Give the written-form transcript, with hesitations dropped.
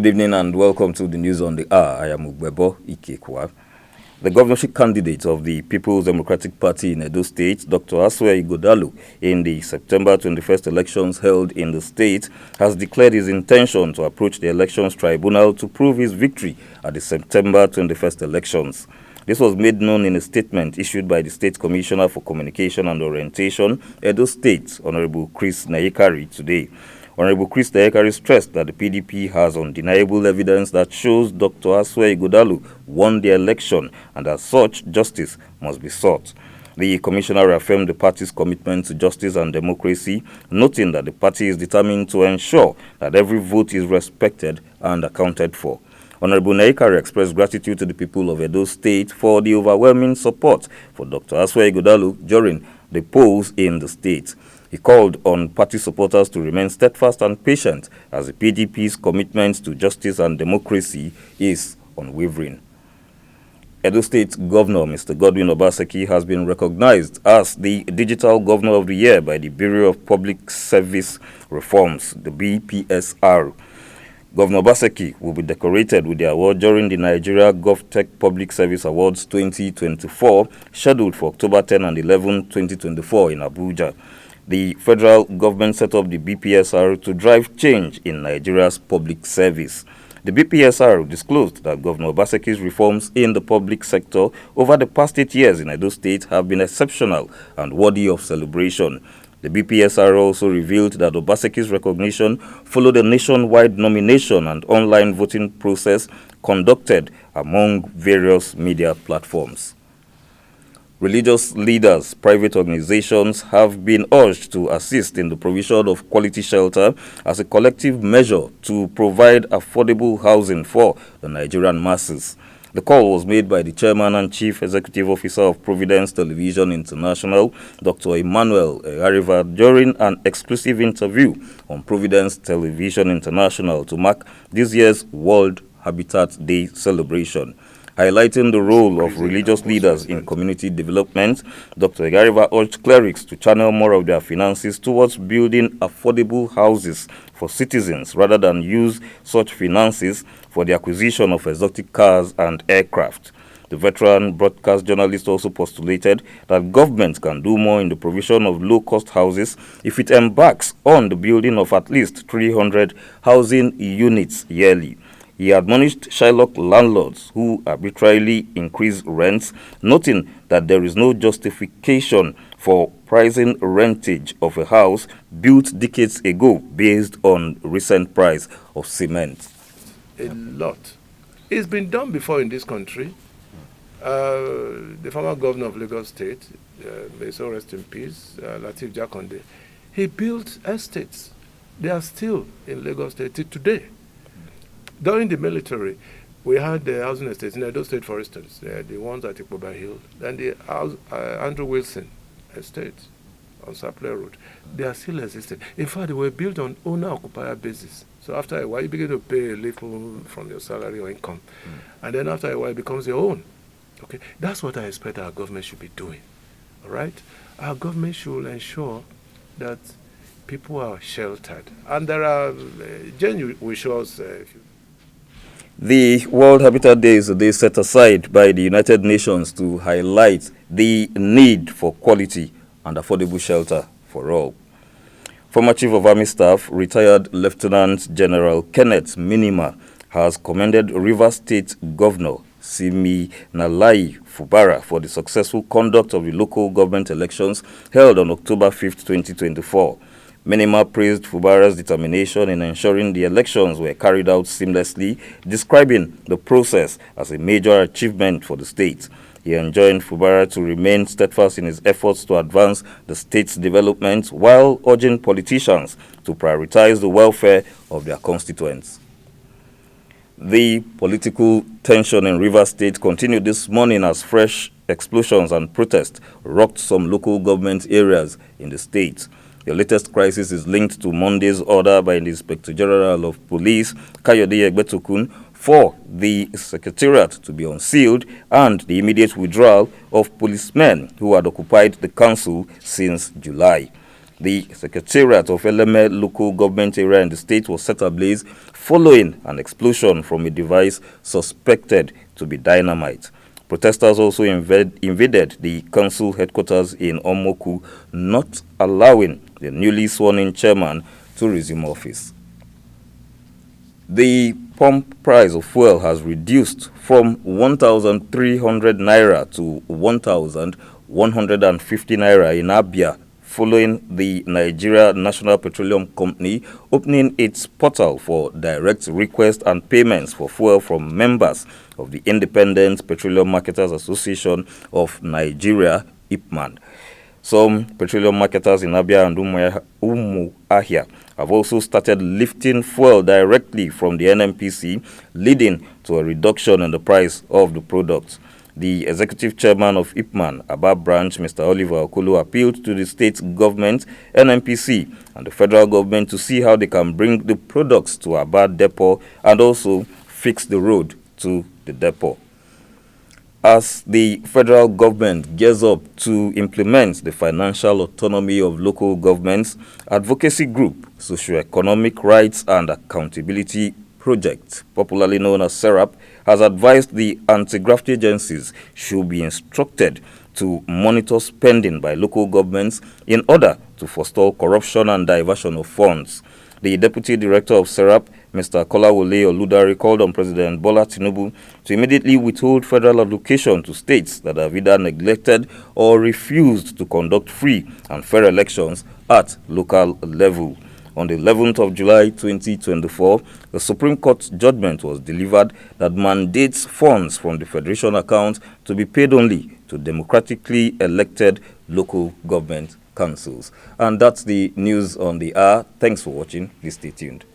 Good evening and welcome to the news on the hour. I am Ugbebo Ikekwa. The governorship candidate of the People's Democratic Party in Edo State, Dr. ASUE Ighodalo, in the September 21st elections held in the state, has declared his intention to approach the Elections Tribunal to prove his victory at the September 21st elections. This was made known in a statement issued by the State Commissioner for Communication and Orientation, Edo State, Honorable Chris Nayekari, today. Honorable Chris Nayekari stressed that the PDP has undeniable evidence that shows Dr. ASUE Ighodalo won the election, and as such, justice must be sought. The commissioner reaffirmed the party's commitment to justice and democracy, noting that the party is determined to ensure that every vote is respected and accounted for. Honorable Nayekari expressed gratitude to the people of Edo State for the overwhelming support for Dr. ASUE Ighodalo during the polls in the state. He called on party supporters to remain steadfast and patient as the PDP's commitment to justice and democracy is unwavering. Edo State Governor Mr. Godwin Obaseki has been recognized as the Digital Governor of the Year by the Bureau of Public Service Reforms, the BPSR. Governor Obaseki will be decorated with the award during the Nigeria GovTech Public Service Awards 2024, scheduled for October 10 and 11, 2024 in Abuja. The federal government set up the BPSR to drive change in Nigeria's public service. The BPSR disclosed that Governor Obaseki's reforms in the public sector over the past 8 years in Edo State have been exceptional and worthy of celebration. The BPSR also revealed that Obaseki's recognition followed a nationwide nomination and online voting process conducted among various media platforms. Religious leaders, private organizations have been urged to assist in the provision of quality shelter as a collective measure to provide affordable housing for the Nigerian masses. The call was made by the Chairman and Chief Executive Officer of Providence Television International, Dr. Emmanuel Ariva, during an exclusive interview on Providence Television International to mark this year's World Habitat Day celebration. Highlighting the role of religious leaders in community development, Dr. Igariva urged clerics to channel more of their finances towards building affordable houses for citizens rather than use such finances for the acquisition of exotic cars and aircraft. The veteran broadcast journalist also postulated that government can do more in the provision of low-cost houses if it embarks on the building of at least 300 housing units yearly. He admonished Shylock landlords who arbitrarily increase rents, noting that there is no justification for pricing rentage of a house built decades ago based on recent price of cement. A lot. It's been done before in this country. The former governor of Lagos State, may so rest in peace, Lateef Jakonde, he built estates. They are still in Lagos State till today. During the military, we had the housing estates in Edo State, for instance, the ones at Ikpoba Hill, then the Andrew Wilson estate on Sapler Road. They are still existing. In fact, they were built on owner-occupier basis. So after a while, you begin to pay a little from your salary or income. And then after a while, it becomes your own. Okay, that's what I expect our government should be doing. All right? Our government should ensure that people are sheltered. And there are genuine wishes. The World Habitat Day is a day set aside by the United Nations to highlight the need for quality and affordable shelter for all. Former Chief of Army Staff, retired Lieutenant General Kenneth Minima, has commended Rivers State Governor Siminalayi Fubara for the successful conduct of the local government elections held on October 5, 2024. Minima praised Fubara's determination in ensuring the elections were carried out seamlessly, describing the process as a major achievement for the state. He enjoined Fubara to remain steadfast in his efforts to advance the state's development while urging politicians to prioritize the welfare of their constituents. The political tension in Rivers State continued this morning as fresh explosions and protests rocked some local government areas in the state. The latest crisis is linked to Monday's order by the Inspector General of Police, Kayode Egbetokun, for the Secretariat to be unsealed and the immediate withdrawal of policemen who had occupied the council since July. The Secretariat of Eleme local government area in the state was set ablaze following an explosion from a device suspected to be dynamite. Protesters also invaded the council headquarters in Omoku, not allowing the newly sworn-in chairman to resume office. The pump price of fuel has reduced from 1,300 naira to 1,150 naira in Abia, following the Nigeria National Petroleum Company opening its portal for direct request and payments for fuel from members of the Independent Petroleum Marketers Association of Nigeria, IPMAN. Some petroleum marketers in Abia and Umuahia have also started lifting fuel directly from the NNPC, leading to a reduction in the price of the products. The executive chairman of IPMAN, Aba branch, Mr. Oliver Okulu, appealed to the state government, NNPC, and the federal government to see how they can bring the products to Aba depot and also fix the road to the depot. As the federal government gears up to implement the financial autonomy of local governments, Advocacy Group, Socio-Economic Rights and Accountability Project, popularly known as SERAP, has advised the anti-graft agencies should be instructed to monitor spending by local governments in order to forestall corruption and diversion of funds. The Deputy Director of SERAP, Mr. Kolawole Oludari, called on President Bola Tinubu to immediately withhold federal allocation to states that have either neglected or refused to conduct free and fair elections at local level. On the 11th of July 2024, the Supreme Court judgment was delivered that mandates funds from the Federation account to be paid only to democratically elected local government councils. And that's the news on the hour. Thanks for watching. Please stay tuned.